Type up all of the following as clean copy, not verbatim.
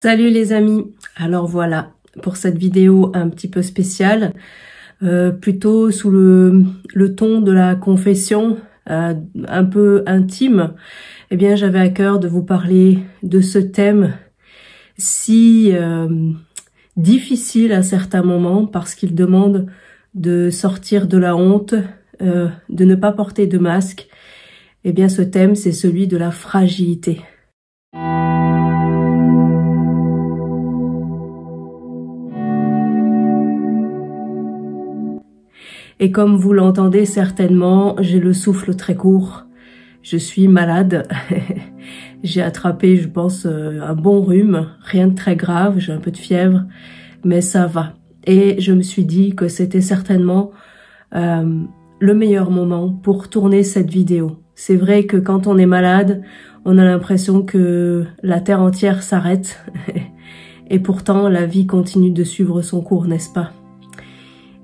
Salut les amis, alors voilà pour cette vidéo un petit peu spéciale, plutôt sous le ton de la confession, un peu intime. Eh bien j'avais à cœur de vous parler de ce thème si difficile à certains moments parce qu'il demande de sortir de la honte, de ne pas porter de masque. Eh bien ce thème c'est celui de la fragilité. Et comme vous l'entendez certainement, j'ai le souffle très court. Je suis malade. J'ai attrapé, je pense, un bon rhume. Rien de très grave, j'ai un peu de fièvre, mais ça va. Et je me suis dit que c'était certainement le meilleur moment pour tourner cette vidéo. C'est vrai que quand on est malade, on a l'impression que la terre entière s'arrête. Et pourtant, la vie continue de suivre son cours, n'est-ce pas ?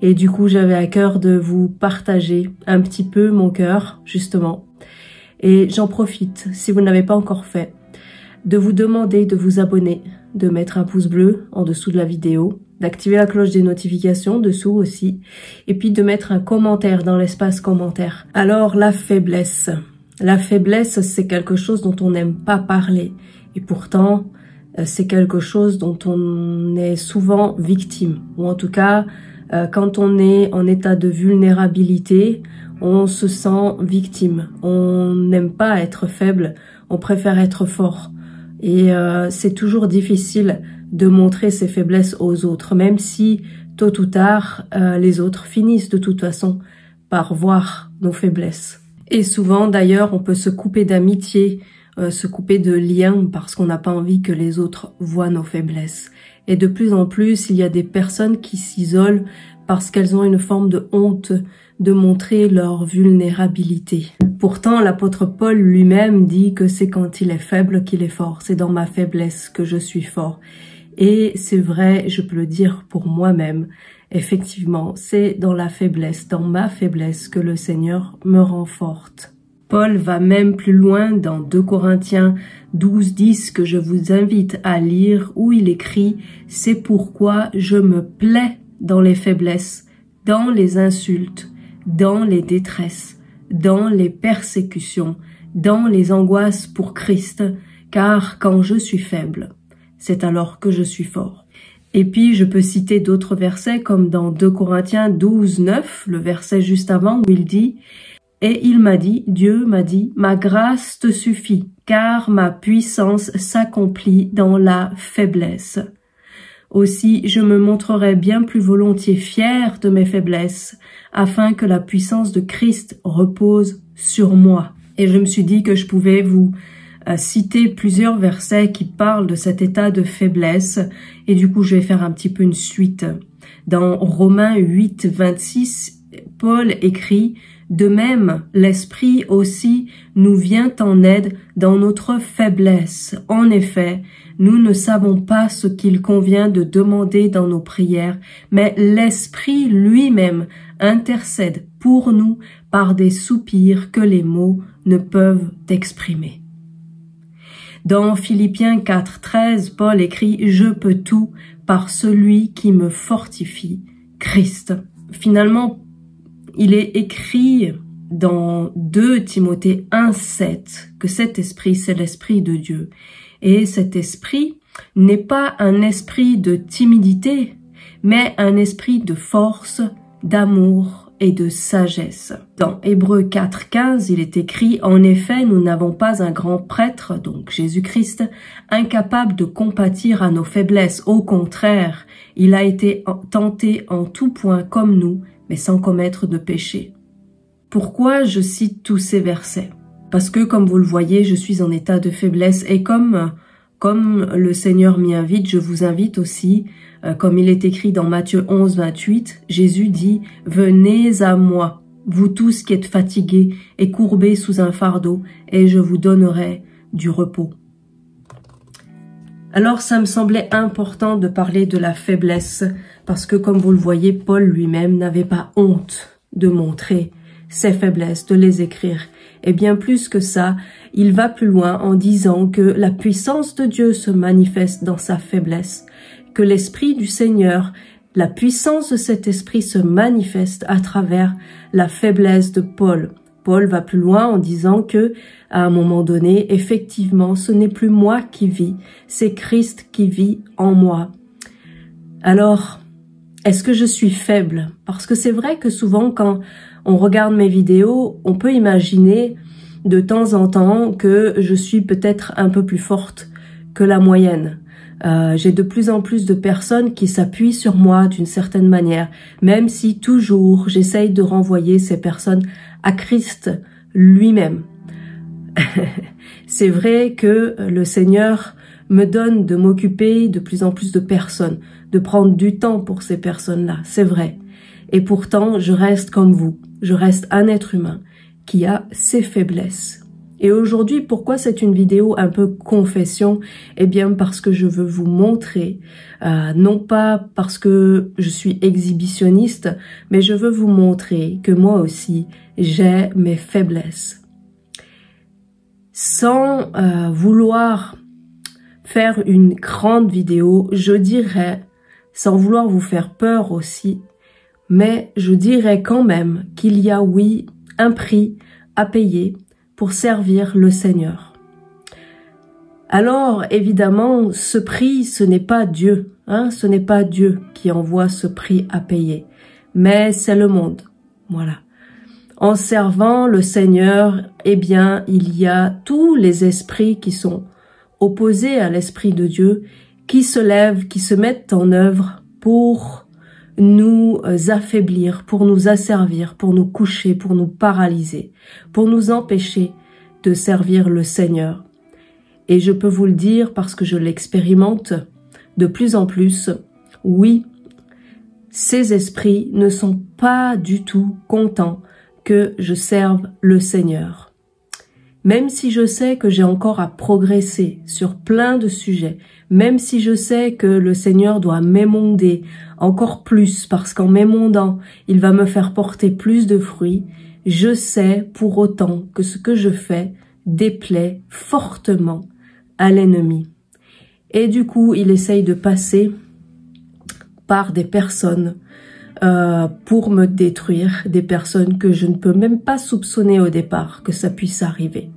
Et du coup, j'avais à cœur de vous partager un petit peu mon cœur, justement. Et j'en profite, si vous ne l'avez pas encore fait, de vous demander de vous abonner, de mettre un pouce bleu en dessous de la vidéo, d'activer la cloche des notifications dessous aussi, et puis de mettre un commentaire dans l'espace commentaire. Alors, la faiblesse. La faiblesse, c'est quelque chose dont on n'aime pas parler. Et pourtant, c'est quelque chose dont on est souvent victime, ou en tout cas, quand on est en état de vulnérabilité, on se sent victime. On n'aime pas être faible, on préfère être fort. Et c'est toujours difficile de montrer ses faiblesses aux autres, même si tôt ou tard, les autres finissent de toute façon par voir nos faiblesses. Et souvent d'ailleurs, on peut se couper d'amitié, se couper de liens parce qu'on n'a pas envie que les autres voient nos faiblesses. Et de plus en plus, il y a des personnes qui s'isolent parce qu'elles ont une forme de honte de montrer leur vulnérabilité. Pourtant, l'apôtre Paul lui-même dit que c'est quand il est faible qu'il est fort. C'est dans ma faiblesse que je suis fort. Et c'est vrai, je peux le dire pour moi-même. Effectivement, c'est dans la faiblesse, dans ma faiblesse que le Seigneur me rend forte. Paul va même plus loin dans 2 Corinthiens 12:10 que je vous invite à lire où il écrit « C'est pourquoi je me plais dans les faiblesses, dans les insultes, dans les détresses, dans les persécutions, dans les angoisses pour Christ, car quand je suis faible, c'est alors que je suis fort. » Et puis je peux citer d'autres versets comme dans 2 Corinthiens 12:9, le verset juste avant où il dit « Et il m'a dit, Dieu m'a dit, ma grâce te suffit, car ma puissance s'accomplit dans la faiblesse. Aussi, je me montrerai bien plus volontiers fier de mes faiblesses, afin que la puissance de Christ repose sur moi. » Et je me suis dit que je pouvais vous citer plusieurs versets qui parlent de cet état de faiblesse, et du coup, je vais faire un petit peu une suite. Dans Romains 8:26, Paul écrit « De même, l'Esprit aussi nous vient en aide dans notre faiblesse. En effet, nous ne savons pas ce qu'il convient de demander dans nos prières, mais l'Esprit lui-même intercède pour nous par des soupirs que les mots ne peuvent exprimer. » Dans Philippiens 4:13, Paul écrit « Je peux tout par celui qui me fortifie, Christ. » Finalement, il est écrit dans 2 Timothée 1:7 que cet esprit, c'est l'esprit de Dieu. Et cet esprit n'est pas un esprit de timidité, mais un esprit de force, d'amour et de sagesse. Dans Hébreux 4:15, il est écrit « En effet, nous n'avons pas un grand prêtre, donc Jésus-Christ, incapable de compatir à nos faiblesses. Au contraire, il a été tenté en tout point comme nous, mais sans commettre de péché. » Pourquoi je cite tous ces versets? Parce que, comme vous le voyez, je suis en état de faiblesse et comme le Seigneur m'y invite, je vous invite aussi, comme il est écrit dans Matthieu 11:28, Jésus dit « Venez à moi, vous tous qui êtes fatigués et courbés sous un fardeau, et je vous donnerai du repos. » Alors ça me semblait important de parler de la faiblesse, parce que comme vous le voyez, Paul lui-même n'avait pas honte de montrer ses faiblesses, de les écrire. Et bien plus que ça, il va plus loin en disant que la puissance de Dieu se manifeste dans sa faiblesse, que l'Esprit du Seigneur, la puissance de cet Esprit se manifeste à travers la faiblesse de Paul. Paul va plus loin en disant que, à un moment donné, effectivement, ce n'est plus moi qui vis, c'est Christ qui vit en moi. Alors, est-ce que je suis faible? Parce que c'est vrai que souvent, quand on regarde mes vidéos, on peut imaginer de temps en temps que je suis peut-être un peu plus forte que la moyenne. J'ai de plus en plus de personnes qui s'appuient sur moi d'une certaine manière, même si toujours j'essaye de renvoyer ces personnes à Christ lui-même. C'est vrai que le Seigneur me donne de m'occuper de plus en plus de personnes, de prendre du temps pour ces personnes-là, c'est vrai. Et pourtant, je reste comme vous, je reste un être humain qui a ses faiblesses. Et aujourd'hui, pourquoi c'est une vidéo un peu confession? Eh bien, parce que je veux vous montrer, non pas parce que je suis exhibitionniste, mais je veux vous montrer que moi aussi, j'ai mes faiblesses. Sans vouloir faire une grande vidéo, je dirais, sans vouloir vous faire peur aussi, mais je dirais quand même qu'il y a, oui, un prix à payer pour servir le Seigneur. Alors, évidemment, ce prix, ce n'est pas Dieu, hein, ce n'est pas Dieu qui envoie ce prix à payer, mais c'est le monde, voilà. En servant le Seigneur, eh bien, il y a tous les esprits qui sont opposés à l'Esprit de Dieu, qui se lèvent, qui se mettent en œuvre pour nous affaiblir, pour nous asservir, pour nous coucher, pour nous paralyser, pour nous empêcher de servir le Seigneur. Et je peux vous le dire parce que je l'expérimente de plus en plus, oui, ces esprits ne sont pas du tout contents que je serve le Seigneur. Même si je sais que j'ai encore à progresser sur plein de sujets, même si je sais que le Seigneur doit m'émonder encore plus parce qu'en m'émondant, il va me faire porter plus de fruits, je sais pour autant que ce que je fais déplaît fortement à l'ennemi. Et du coup, il essaye de passer par des personnes pour me détruire, des personnes que je ne peux même pas soupçonner au départ que ça puisse arriver.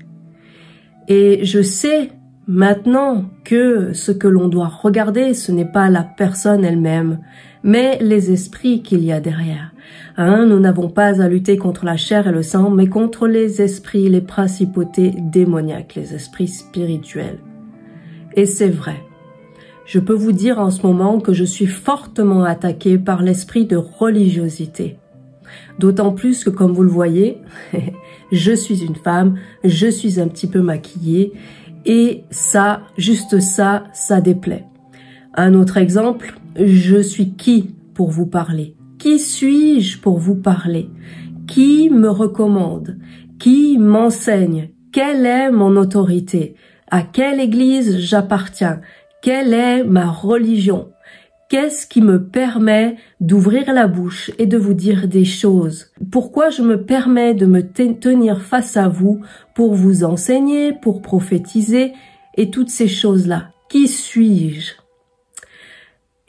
Et je sais maintenant que ce que l'on doit regarder, ce n'est pas la personne elle-même, mais les esprits qu'il y a derrière. Hein, nous n'avons pas à lutter contre la chair et le sang, mais contre les esprits, les principautés démoniaques, les esprits spirituels. Et c'est vrai. Je peux vous dire en ce moment que je suis fortement attaquée par l'esprit de religiosité. D'autant plus que, comme vous le voyez, je suis une femme, je suis un petit peu maquillée, et ça, juste ça, ça déplaît. Un autre exemple, je suis qui pour vous parler? Qui suis-je pour vous parler? Qui me recommande? Qui m'enseigne? Quelle est mon autorité? À quelle église j'appartiens? Quelle est ma religion? Qu'est-ce qui me permet d'ouvrir la bouche et de vous dire des choses? Pourquoi je me permets de me tenir face à vous pour vous enseigner, pour prophétiser et toutes ces choses-là? Qui suis-je?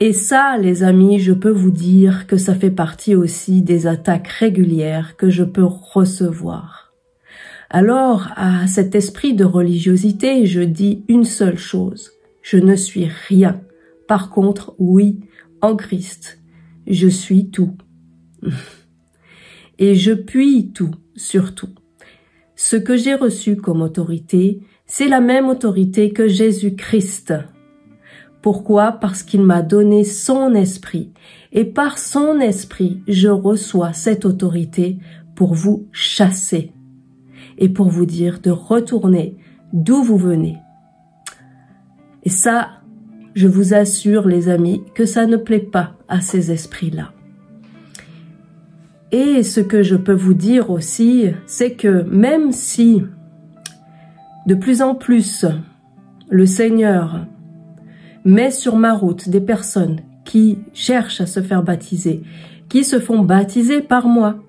Et ça, les amis, je peux vous dire que ça fait partie aussi des attaques régulières que je peux recevoir. Alors, à cet esprit de religiosité, je dis une seule chose. Je ne suis rien. Par contre, oui, en Christ, je suis tout. Et je puis tout, surtout. Ce que j'ai reçu comme autorité, c'est la même autorité que Jésus-Christ. Pourquoi? Parce qu'il m'a donné son esprit. Et par son esprit, je reçois cette autorité pour vous chasser. Et pour vous dire de retourner d'où vous venez. Et ça, je vous assure, les amis, que ça ne plaît pas à ces esprits-là. Et ce que je peux vous dire aussi, c'est que même si de plus en plus le Seigneur met sur ma route des personnes qui cherchent à se faire baptiser, qui se font baptiser par moi,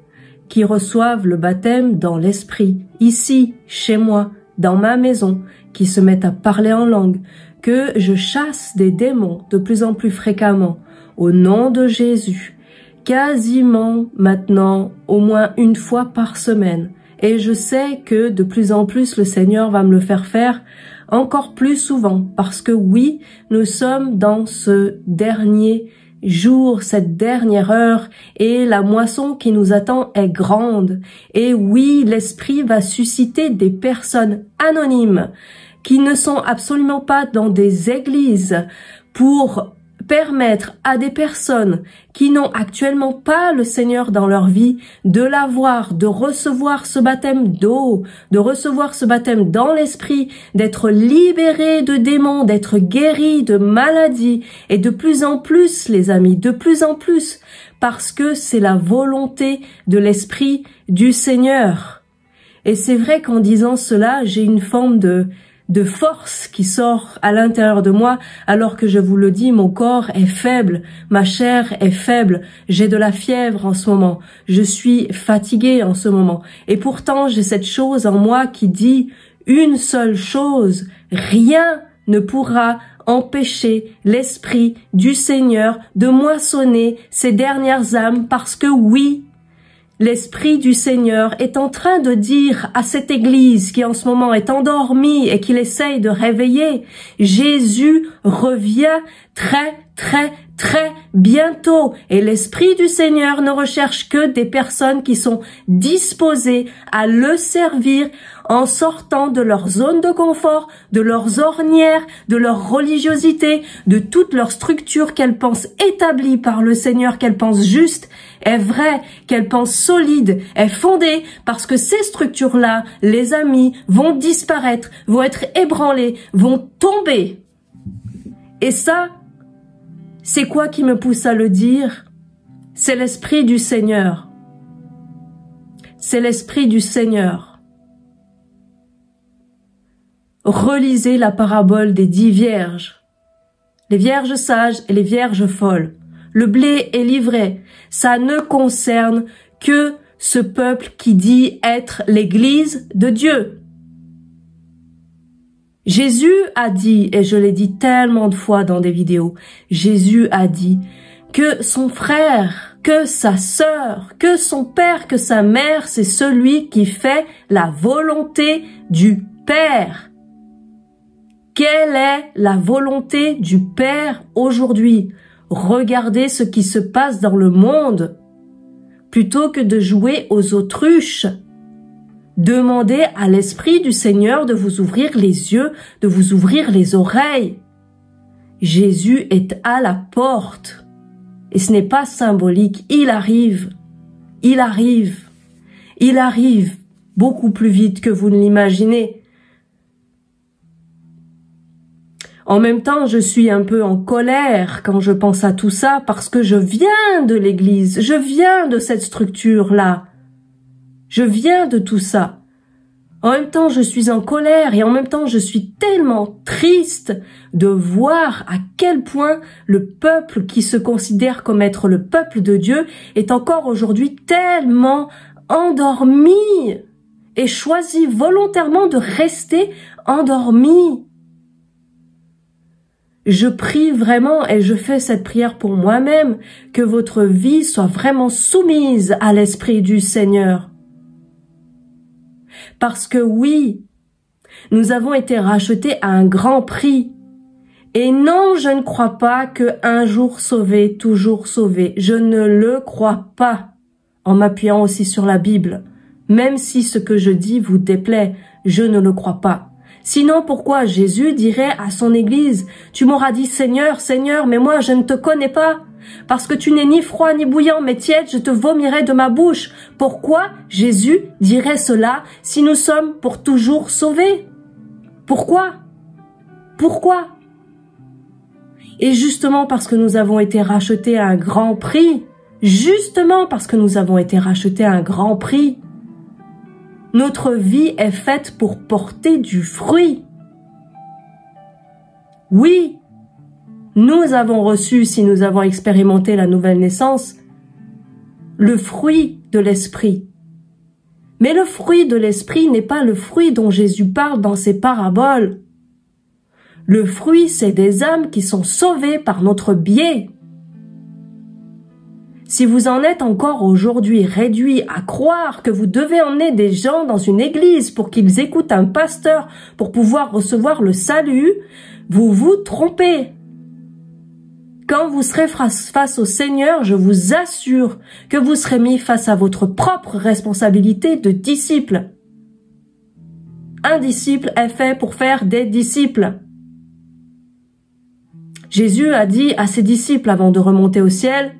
qui reçoivent le baptême dans l'esprit, ici, chez moi, dans ma maison, qui se mettent à parler en langue, que je chasse des démons de plus en plus fréquemment, au nom de Jésus, quasiment maintenant, au moins une fois par semaine. Et je sais que de plus en plus le Seigneur va me le faire encore plus souvent, parce que oui, nous sommes dans ce dernier jour, cette dernière heure, et la moisson qui nous attend est grande. Et oui, l'Esprit va susciter des personnes anonymes qui ne sont absolument pas dans des églises pour permettre à des personnes qui n'ont actuellement pas le Seigneur dans leur vie de l'avoir, de recevoir ce baptême d'eau, de recevoir ce baptême dans l'esprit, d'être libérés de démons, d'être guéris de maladies, et de plus en plus, les amis, de plus en plus, parce que c'est la volonté de l'Esprit du Seigneur. Et c'est vrai qu'en disant cela, j'ai une forme de force qui sort à l'intérieur de moi, alors que je vous le dis, mon corps est faible, ma chair est faible, j'ai de la fièvre en ce moment, je suis fatiguée en ce moment. Et pourtant, j'ai cette chose en moi qui dit une seule chose: rien ne pourra empêcher l'Esprit du Seigneur de moissonner ces dernières âmes, parce que oui, l'Esprit du Seigneur est en train de dire à cette Église qui en ce moment est endormie et qu'il essaye de réveiller, Jésus revient très bientôt. Et l'Esprit du Seigneur ne recherche que des personnes qui sont disposées à le servir en sortant de leur zone de confort, de leurs ornières, de leur religiosité, de toute leur structure qu'elles pensent établie par le Seigneur, qu'elles pensent juste, est vraie, qu'elles pensent solide, est fondée, parce que ces structures-là, les amis, vont disparaître, vont être ébranlées, vont tomber. Et ça, c'est quoi qui me pousse à le dire? C'est l'Esprit du Seigneur. C'est l'Esprit du Seigneur. Relisez la parabole des 10 vierges. Les vierges sages et les vierges folles. Le blé est livré. Ça ne concerne que ce peuple qui dit être l'Église de Dieu. Jésus a dit, et je l'ai dit tellement de fois dans des vidéos, Jésus a dit que son frère, que sa sœur, que son père, que sa mère, c'est celui qui fait la volonté du Père. Quelle est la volonté du Père aujourd'hui? Regardez ce qui se passe dans le monde. Plutôt que de jouer aux autruches, demandez à l'Esprit du Seigneur de vous ouvrir les yeux, de vous ouvrir les oreilles. Jésus est à la porte. Et ce n'est pas symbolique. Il arrive. Il arrive. Il arrive beaucoup plus vite que vous ne l'imaginez. En même temps, je suis un peu en colère quand je pense à tout ça, parce que je viens de l'Église, je viens de cette structure-là. Je viens de tout ça. En même temps, je suis en colère et en même temps, je suis tellement triste de voir à quel point le peuple qui se considère comme être le peuple de Dieu est encore aujourd'hui tellement endormi et choisit volontairement de rester endormi. Je prie vraiment, et je fais cette prière pour moi-même, que votre vie soit vraiment soumise à l'Esprit du Seigneur. Parce que oui, nous avons été rachetés à un grand prix. Et non, je ne crois pas que un jour sauvé, toujours sauvé. Je ne le crois pas, en m'appuyant aussi sur la Bible. Même si ce que je dis vous déplaît, je ne le crois pas. Sinon, pourquoi Jésus dirait à son Église, « Tu m'auras dit Seigneur, Seigneur, mais moi je ne te connais pas. Parce que tu n'es ni froid ni bouillant, mais tiède, je te vomirai de ma bouche. » Pourquoi Jésus dirait cela si nous sommes pour toujours sauvés? Pourquoi? Pourquoi? Et justement parce que nous avons été rachetés à un grand prix, justement parce que nous avons été rachetés à un grand prix, notre vie est faite pour porter du fruit. Oui, nous avons reçu, si nous avons expérimenté la nouvelle naissance, le fruit de l'Esprit. Mais le fruit de l'esprit n'est pas le fruit dont Jésus parle dans ses paraboles. Le fruit, c'est des âmes qui sont sauvées par notre biais. Si vous en êtes encore aujourd'hui réduit à croire que vous devez emmener des gens dans une église pour qu'ils écoutent un pasteur pour pouvoir recevoir le salut, vous vous trompez. Quand vous serez face au Seigneur, je vous assure que vous serez mis face à votre propre responsabilité de disciple. Un disciple est fait pour faire des disciples. Jésus a dit à ses disciples avant de remonter au ciel,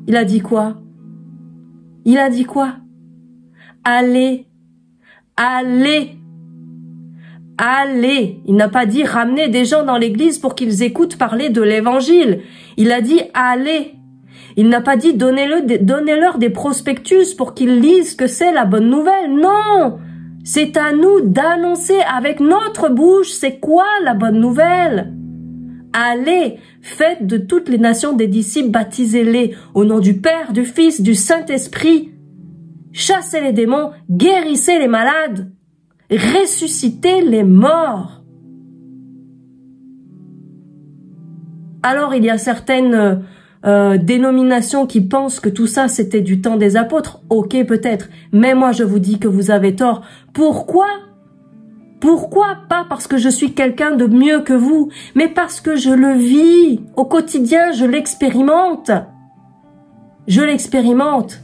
il a dit quoi? Il a dit quoi? Allez, allez, allez. Il n'a pas dit ramener des gens dans l'église pour qu'ils écoutent parler de l'évangile. Il a dit allez. Il n'a pas dit donnez-leur des prospectus pour qu'ils lisent que c'est la bonne nouvelle. Non! C'est à nous d'annoncer avec notre bouche c'est quoi la bonne nouvelle. Allez, faites de toutes les nations des disciples, baptisez-les au nom du Père, du Fils, du Saint-Esprit. Chassez les démons, guérissez les malades, ressuscitez les morts. Alors il y a certaines dénominations qui pensent que tout ça c'était du temps des apôtres. Ok, peut-être, mais moi je vous dis que vous avez tort. Pourquoi ? Pourquoi? Pas parce que je suis quelqu'un de mieux que vous, mais parce que je le vis. Au quotidien, je l'expérimente. Je l'expérimente.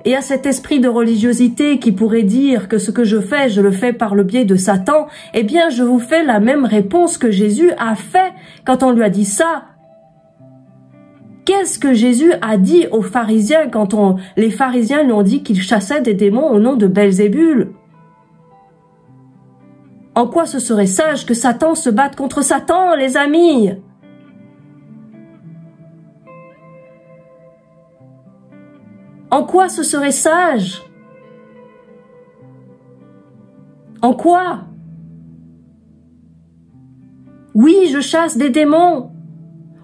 Et à cet esprit de religiosité qui pourrait dire que ce que je fais, je le fais par le biais de Satan, eh bien, je vous fais la même réponse que Jésus a fait quand on lui a dit ça. Qu'est-ce que Jésus a dit aux pharisiens quand les pharisiens lui ont dit qu'il chassait des démons au nom de Belzébul? En quoi ce serait sage que Satan se batte contre Satan, les amis? En quoi ce serait sage? En quoi? Oui, je chasse des démons.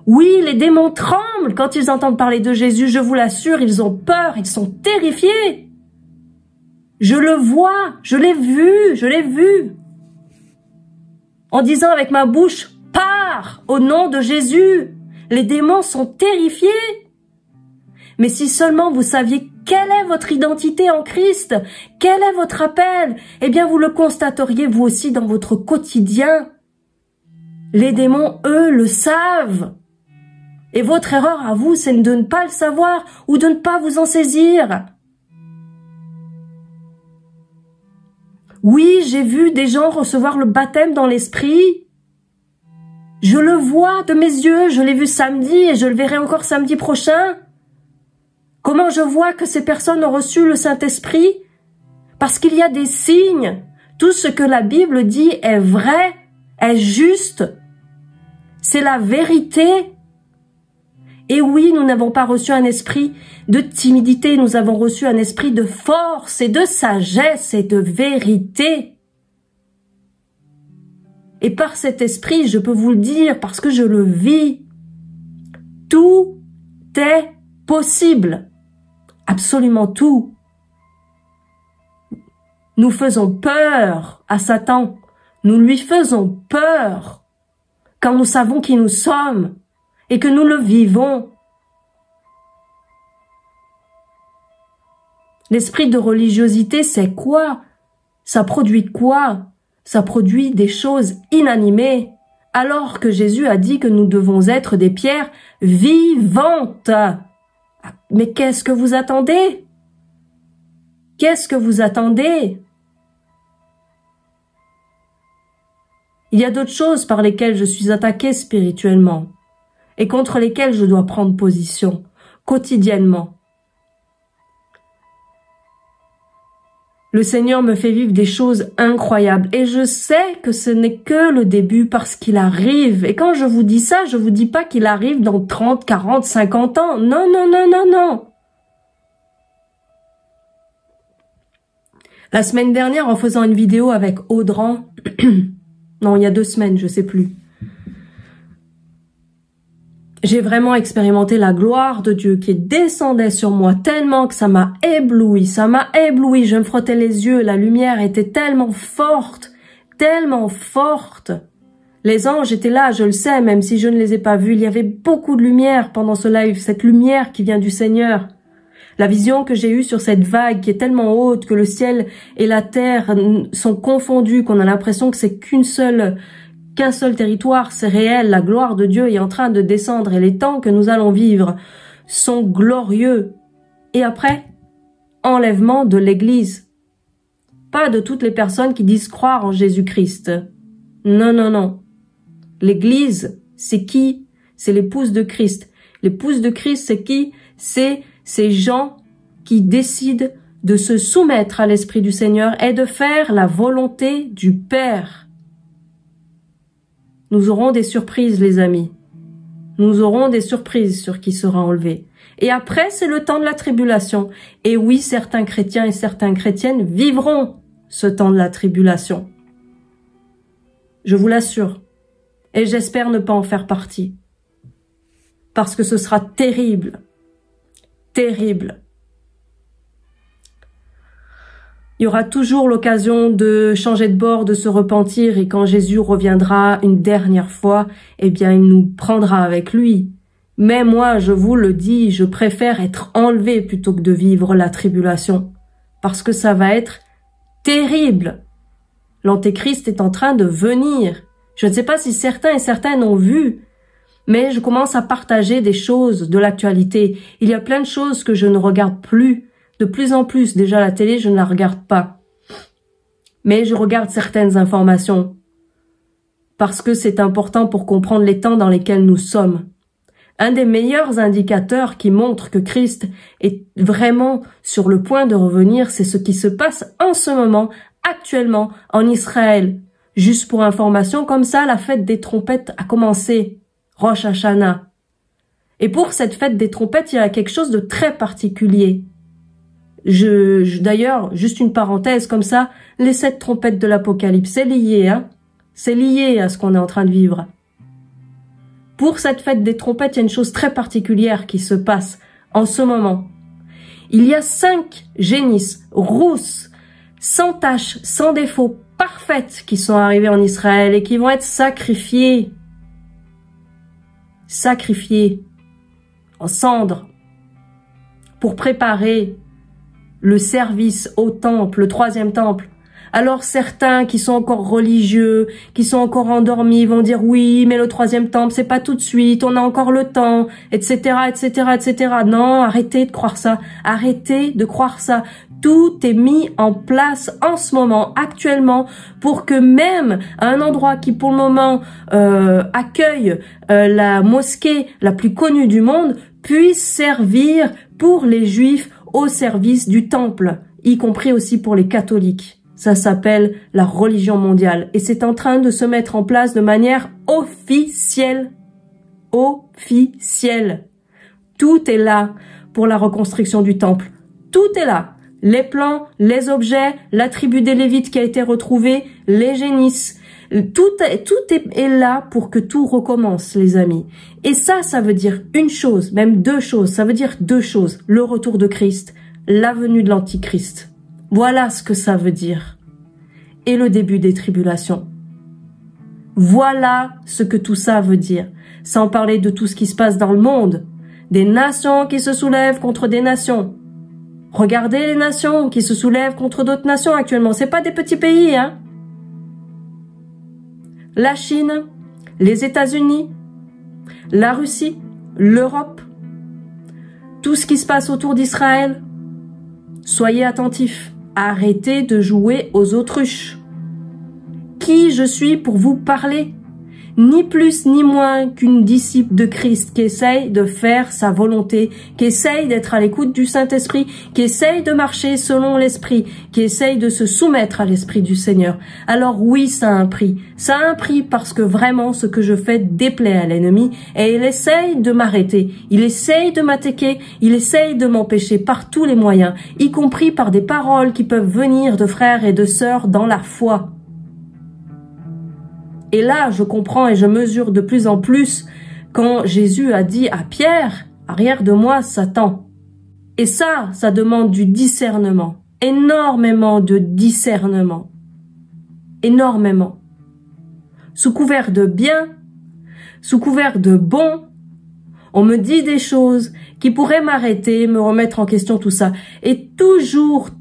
Oui, les démons tremblent quand ils entendent parler de Jésus, je vous l'assure, ils ont peur, ils sont terrifiés. Je le vois, je l'ai vu. En disant avec ma bouche, pars au nom de Jésus. Les démons sont terrifiés. Mais si seulement vous saviez quelle est votre identité en Christ, quel est votre appel, eh bien vous le constateriez vous aussi dans votre quotidien. Les démons, eux, le savent. Et votre erreur à vous, c'est de ne pas le savoir ou de ne pas vous en saisir. Oui, j'ai vu des gens recevoir le baptême dans l'esprit. Je le vois de mes yeux, je l'ai vu samedi et je le verrai encore samedi prochain. Comment je vois que ces personnes ont reçu le Saint-Esprit? Parce qu'il y a des signes. Tout ce que la Bible dit est vrai, est juste. C'est la vérité. Et oui, nous n'avons pas reçu un esprit de timidité, nous avons reçu un esprit de force et de sagesse et de vérité. Et par cet esprit, je peux vous le dire, parce que je le vis, tout est possible. Absolument tout. Nous faisons peur à Satan. Nous lui faisons peur quand nous savons qui nous sommes et que nous le vivons. L'esprit de religiosité, c'est quoi? Ça produit quoi? Ça produit des choses inanimées, alors que Jésus a dit que nous devons être des pierres vivantes. Mais qu'est-ce que vous attendez? Qu'est-ce que vous attendez? Il y a d'autres choses par lesquelles je suis attaquée spirituellement et contre lesquelles je dois prendre position quotidiennement. Le Seigneur me fait vivre des choses incroyables et je sais que ce n'est que le début parce qu'il arrive. Et quand je vous dis ça, je vous dis pas qu'il arrive dans 30, 40, 50 ans. Non, non, non, non, non. La semaine dernière, en faisant une vidéo avec Audran, non, il y a 2 semaines, je sais plus. j'ai vraiment expérimenté la gloire de Dieu qui descendait sur moi tellement que ça m'a ébloui, je me frottais les yeux, la lumière était tellement forte. Les anges étaient là, je le sais, même si je ne les ai pas vus, il y avait beaucoup de lumière pendant ce live, cette lumière qui vient du Seigneur. La vision que j'ai eue sur cette vague qui est tellement haute que le ciel et la terre sont confondus, qu'on a l'impression que c'est qu'un seul territoire, c'est réel, la gloire de Dieu est en train de descendre et les temps que nous allons vivre sont glorieux. Et après, enlèvement de l'Église. Pas de toutes les personnes qui disent croire en Jésus-Christ. Non. L'Église, c'est qui? C'est l'épouse de Christ. L'épouse de Christ, c'est qui? C'est ces gens qui décident de se soumettre à l'Esprit du Seigneur et de faire la volonté du Père. Nous aurons des surprises, les amis. Nous aurons des surprises sur qui sera enlevé. Et après, c'est le temps de la tribulation. Et oui, certains chrétiens et certaines chrétiennes vivront ce temps de la tribulation. Je vous l'assure. Et j'espère ne pas en faire partie. Parce que ce sera terrible. Terrible. Il y aura toujours l'occasion de changer de bord, de se repentir, et quand Jésus reviendra une dernière fois, eh bien, il nous prendra avec lui. Mais moi, je vous le dis, je préfère être enlevé plutôt que de vivre la tribulation. Parce que ça va être terrible. L'Antéchrist est en train de venir. Je ne sais pas si certains et certaines ont vu, mais je commence à partager des choses de l'actualité. Il y a plein de choses que je ne regarde plus. De plus en plus, déjà la télé, je ne la regarde pas. Mais je regarde certaines informations. Parce que c'est important pour comprendre les temps dans lesquels nous sommes. Un des meilleurs indicateurs qui montre que Christ est vraiment sur le point de revenir, c'est ce qui se passe en ce moment, actuellement, en Israël. Juste pour information, comme ça, la fête des trompettes a commencé. Rosh Hashanah. Et pour cette fête des trompettes, il y a quelque chose de très particulier. D'ailleurs, juste une parenthèse comme ça, les 7 trompettes de l'Apocalypse, c'est lié, hein. C'est lié à ce qu'on est en train de vivre. Pour cette fête des trompettes, il y a une chose très particulière qui se passe en ce moment. Il y a 5 génisses rousses, sans tache, sans défaut, parfaites qui sont arrivées en Israël et qui vont être sacrifiées. Sacrifiées en cendres pour préparer le service au temple, le 3e temple. Alors certains qui sont encore religieux, qui sont encore endormis, vont dire oui, mais le 3e temple, c'est pas tout de suite, on a encore le temps, etc., etc., etc. Non, arrêtez de croire ça. Arrêtez de croire ça. Tout est mis en place en ce moment, actuellement, pour que même un endroit qui pour le moment accueille la mosquée la plus connue du monde puisse servir pour les Juifs au service du temple, y compris aussi pour les catholiques. Ça s'appelle la religion mondiale et c'est en train de se mettre en place de manière officielle. Officielle. Tout est là pour la reconstruction du temple. Tout est là. Les plans, les objets, la tribu des Lévites qui a été retrouvée, les génisses. Tout est là pour que tout recommence, les amis. Et ça veut dire une chose, même 2 choses. Ça veut dire 2 choses. Le retour de Christ, la venue de l'Antichrist. Voilà ce que ça veut dire. Et le début des tribulations. Voilà ce que tout ça veut dire. Sans parler de tout ce qui se passe dans le monde. Des nations qui se soulèvent contre des nations. Regardez les nations qui se soulèvent contre d'autres nations actuellement. C'est pas des petits pays, hein. La Chine, les États-Unis, la Russie, l'Europe, tout ce qui se passe autour d'Israël. Soyez attentifs. Arrêtez de jouer aux autruches. Qui je suis pour vous parler? Ni plus ni moins qu'une disciple de Christ qui essaye de faire sa volonté, qui essaye d'être à l'écoute du Saint-Esprit, qui essaye de marcher selon l'Esprit, qui essaye de se soumettre à l'Esprit du Seigneur. Alors oui, ça a un prix. Ça a un prix parce que vraiment ce que je fais déplaît à l'ennemi et il essaye de m'arrêter, il essaye de m'attaquer, il essaye de m'empêcher par tous les moyens, y compris par des paroles qui peuvent venir de frères et de sœurs dans la foi. Et là, je comprends et je mesure de plus en plus quand Jésus a dit à Pierre, « Arrière de moi, Satan ». Et ça demande du discernement, énormément de discernement, énormément. Sous couvert de bien, sous couvert de bon, on me dit des choses qui pourraient m'arrêter, me remettre en question, tout ça. Et toujours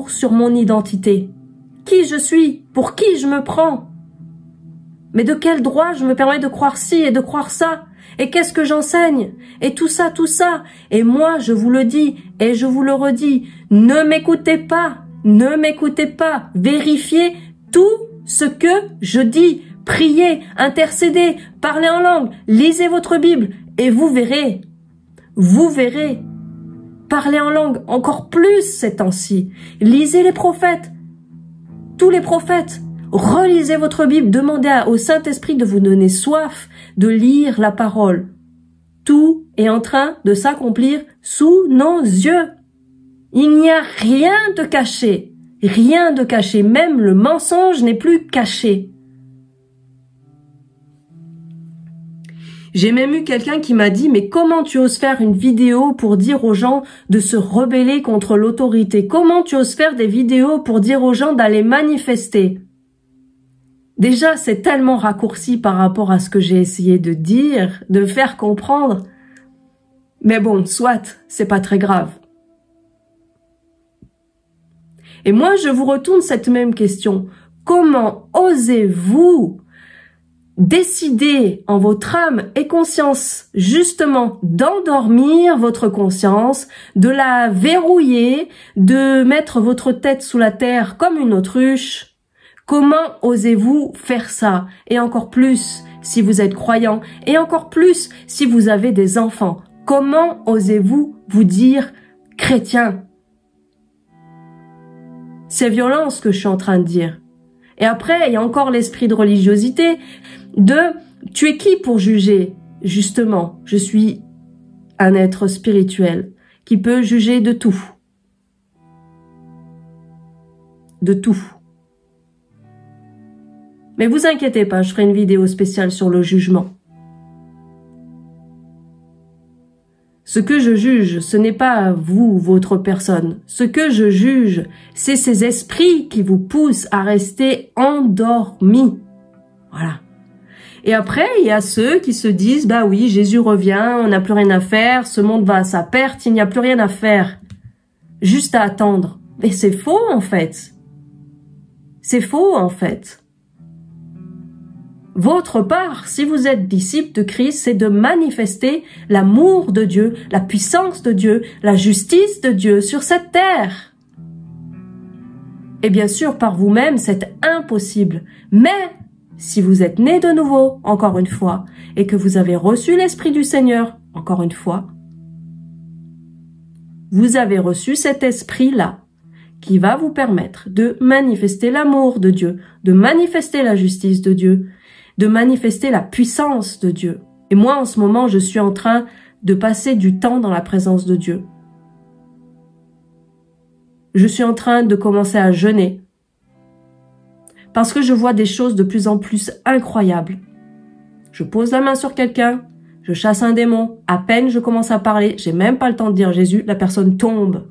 sur mon identité. Qui je suis? Pour qui je me prends? Mais de quel droit je me permets de croire ci et de croire ça? Et qu'est-ce que j'enseigne? Et tout ça. Et moi, je vous le dis et je vous le redis, ne m'écoutez pas. Vérifiez tout ce que je dis. Priez, intercédez, parlez en langue, lisez votre Bible et vous verrez. Parlez en langue encore plus ces temps-ci. Lisez les prophètes, tous les prophètes. Relisez votre Bible, demandez au Saint-Esprit de vous donner soif de lire la parole. Tout est en train de s'accomplir sous nos yeux. Il n'y a rien de caché, même le mensonge n'est plus caché. J'ai même eu quelqu'un qui m'a dit « Mais comment tu oses faire une vidéo pour dire aux gens de se rebeller contre l'autorité? Comment tu oses faire des vidéos pour dire aux gens d'aller manifester ?» Déjà, c'est tellement raccourci par rapport à ce que j'ai essayé de dire, de faire comprendre. Mais bon, soit, c'est pas très grave. Et moi, je vous retourne cette même question. Comment osez-vous décider en votre âme et conscience, justement, d'endormir votre conscience, de la verrouiller, de mettre votre tête sous la terre comme une autruche? Comment osez-vous faire ça? Et encore plus si vous êtes croyant, et encore plus si vous avez des enfants. Comment osez-vous vous dire chrétien? C'est violent ce que je suis en train de dire. Et après, il y a encore l'esprit de religiosité, tu es qui pour juger? Justement, je suis un être spirituel qui peut juger de tout. De tout. Mais vous inquiétez pas, je ferai une vidéo spéciale sur le jugement. Ce que je juge, ce n'est pas vous, votre personne. Ce que je juge, c'est ces esprits qui vous poussent à rester endormis. Voilà. Et après, il y a ceux qui se disent, bah oui, Jésus revient, on n'a plus rien à faire, ce monde va à sa perte, il n'y a plus rien à faire. Juste à attendre. Mais c'est faux, en fait. C'est faux, en fait. Votre part, si vous êtes disciple de Christ, c'est de manifester l'amour de Dieu, la puissance de Dieu, la justice de Dieu sur cette terre. Et bien sûr, par vous-même, c'est impossible. Mais si vous êtes né de nouveau, encore une fois, et que vous avez reçu l'Esprit du Seigneur, encore une fois, vous avez reçu cet esprit-là qui va vous permettre de manifester l'amour de Dieu, de manifester la justice de Dieu, de manifester la puissance de Dieu. Et moi, en ce moment, je suis en train de passer du temps dans la présence de Dieu. Je suis en train de commencer à jeûner. Parce que je vois des choses de plus en plus incroyables. Je pose la main sur quelqu'un, je chasse un démon, à peine je commence à parler, j'ai même pas le temps de dire Jésus, la personne tombe.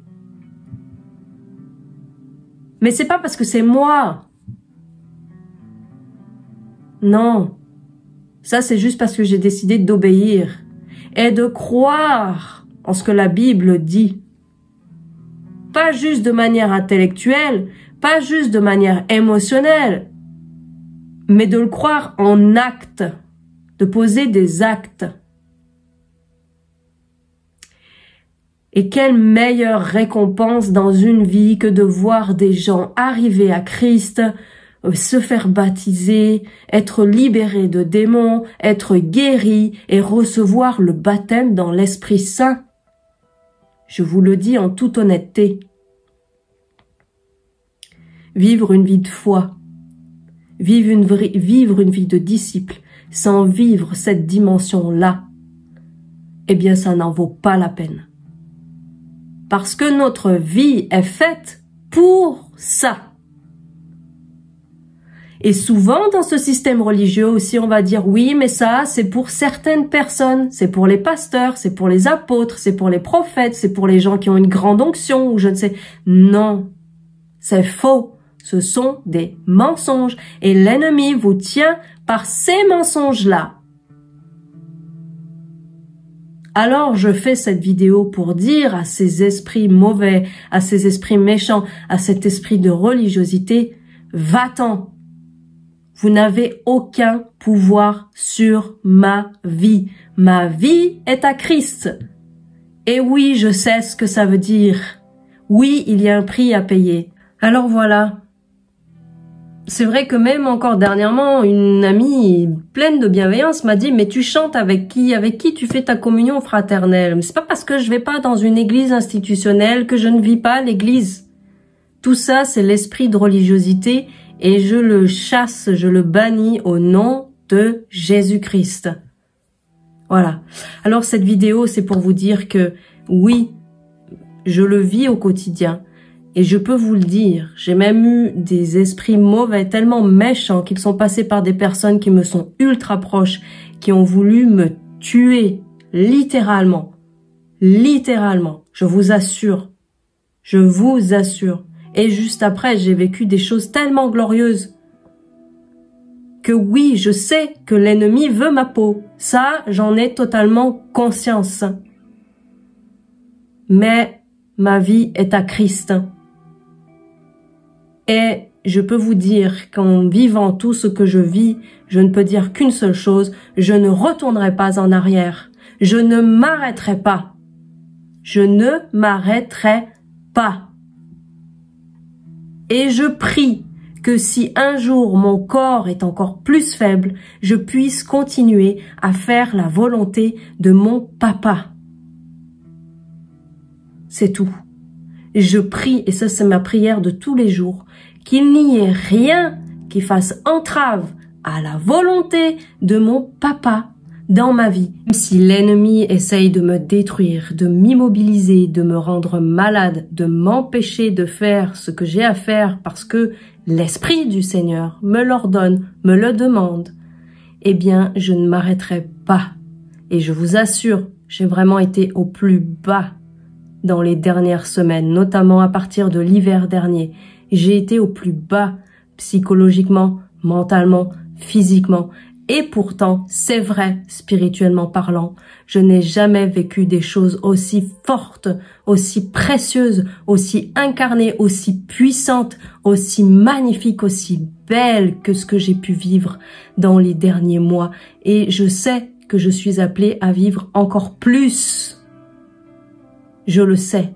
Mais c'est pas parce que c'est moi. Non, ça c'est juste parce que j'ai décidé d'obéir et de croire en ce que la Bible dit. Pas juste de manière intellectuelle, pas juste de manière émotionnelle, mais de le croire en actes, de poser des actes. Et quelle meilleure récompense dans une vie que de voir des gens arriver à Christ, se faire baptiser, être libérés de démons, être guéris et recevoir le baptême dans l'Esprit Saint. Je vous le dis en toute honnêteté. Vivre une vie de foi, vivre une vie de disciple, sans vivre cette dimension-là, eh bien ça n'en vaut pas la peine. Parce que notre vie est faite pour ça. Et souvent, dans ce système religieux aussi, on va dire, oui, mais ça, c'est pour certaines personnes. C'est pour les pasteurs, c'est pour les apôtres, c'est pour les prophètes, c'est pour les gens qui ont une grande onction, ou je ne sais. Non, c'est faux. Ce sont des mensonges. Et l'ennemi vous tient par ces mensonges-là. Alors, je fais cette vidéo pour dire à ces esprits mauvais, à ces esprits méchants, à cet esprit de religiosité, va-t'en. Vous n'avez aucun pouvoir sur ma vie. Ma vie est à Christ. Et oui, je sais ce que ça veut dire. Oui, il y a un prix à payer. Alors voilà. C'est vrai que même encore dernièrement, une amie pleine de bienveillance m'a dit « Mais tu chantes avec qui? Avec qui tu fais ta communion fraternelle ?» Mais c'est pas parce que je vais pas dans une église institutionnelle que je ne vis pas l'église. Tout ça, c'est l'esprit de religiosité et je le chasse, je le bannis au nom de Jésus-Christ. Voilà. Alors cette vidéo, c'est pour vous dire que oui, je le vis au quotidien. Et je peux vous le dire, j'ai même eu des esprits mauvais, tellement méchants, qu'ils sont passés par des personnes qui me sont ultra proches, qui ont voulu me tuer, littéralement. Littéralement. Je vous assure. Je vous assure. Et juste après, j'ai vécu des choses tellement glorieuses. Que oui, je sais que l'ennemi veut ma peau. Ça, j'en ai totalement conscience. Mais ma vie est à Christ. Et je peux vous dire qu'en vivant tout ce que je vis, je ne peux dire qu'une seule chose, je ne retournerai pas en arrière. Je ne m'arrêterai pas. Je ne m'arrêterai pas. Et je prie que si un jour mon corps est encore plus faible, je puisse continuer à faire la volonté de mon papa. C'est tout. Je prie, et ça c'est ma prière de tous les jours, qu'il n'y ait rien qui fasse entrave à la volonté de mon papa dans ma vie. Même si l'ennemi essaye de me détruire, de m'immobiliser, de me rendre malade, de m'empêcher de faire ce que j'ai à faire parce que l'Esprit du Seigneur me l'ordonne, me le demande, eh bien je ne m'arrêterai pas. Et je vous assure, j'ai vraiment été au plus bas dans les dernières semaines, notamment à partir de l'hiver dernier. J'ai été au plus bas, psychologiquement, mentalement, physiquement. Et pourtant, c'est vrai, spirituellement parlant, je n'ai jamais vécu des choses aussi fortes, aussi précieuses, aussi incarnées, aussi puissantes, aussi magnifiques, aussi belles que ce que j'ai pu vivre dans les derniers mois. Et je sais que je suis appelée à vivre encore plus. Je le sais,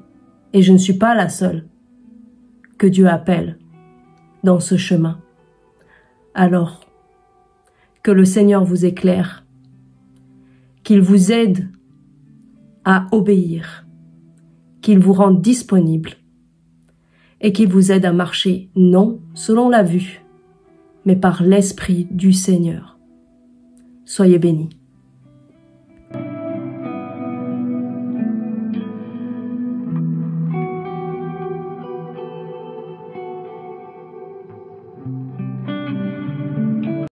et je ne suis pas la seule que Dieu appelle dans ce chemin. Alors, que le Seigneur vous éclaire, qu'il vous aide à obéir, qu'il vous rende disponible et qu'il vous aide à marcher non selon la vue, mais par l'Esprit du Seigneur. Soyez bénis.